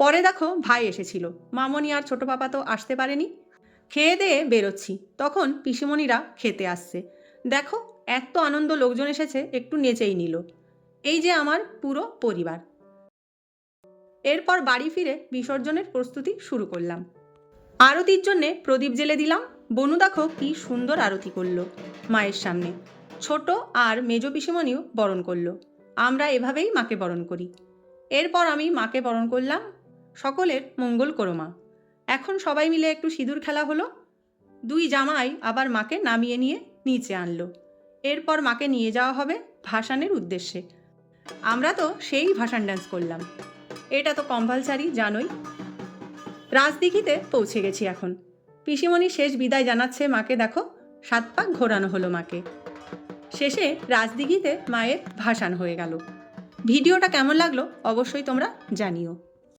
পরে দেখো ভাই এসেছিল, মামনি আর ছোট পাপা তো আসতে পারেনি। খেয়ে দিয়ে বেরোচ্ছি, তখন পিসিমণিরা খেতে আসছে। দেখো এত আনন্দ, লোকজন এসেছে, একটু নেচেই নিল। এই যে আমার পুরো পরিবার। এরপর বাড়ি ফিরে বিসর্জনের প্রস্তুতি শুরু করলাম। আরতির জন্যে প্রদীপ জ্বেলে দিলাম। বনু দেখো কি সুন্দর আরতি করলো মায়ের সামনে। ছোট আর মেজ পিসিমণিও বরণ করলো। আমরা এভাবেই মাকে বরণ করি। এরপর আমি মাকে বরণ করলাম। সকলের মঙ্গল করো মা। এখন সবাই মিলে একটু সিঁদুর খেলা হলো। দুই জামাই আবার মাকে নামিয়ে নিয়ে নিচে আনলো। এরপর মাকে নিয়ে যাওয়া হবে ভাসানের উদ্দেশ্যে। আমরা তো সেই ভাসান ডান্স করলাম, এটা তো কম্পালসারি জানোই। রাজদিঘিতে পৌঁছে গেছি এখন। পিসিমণি শেষ বিদায় জানাচ্ছে মাকে। দেখো 7 পাক ঘোরানো হলো মাকে। শেষে রাজদিঘিতে মায়ের ভাসান হয়ে গেল। ভিডিওটা কেমন লাগলো অবশ্যই তোমরা জানিও।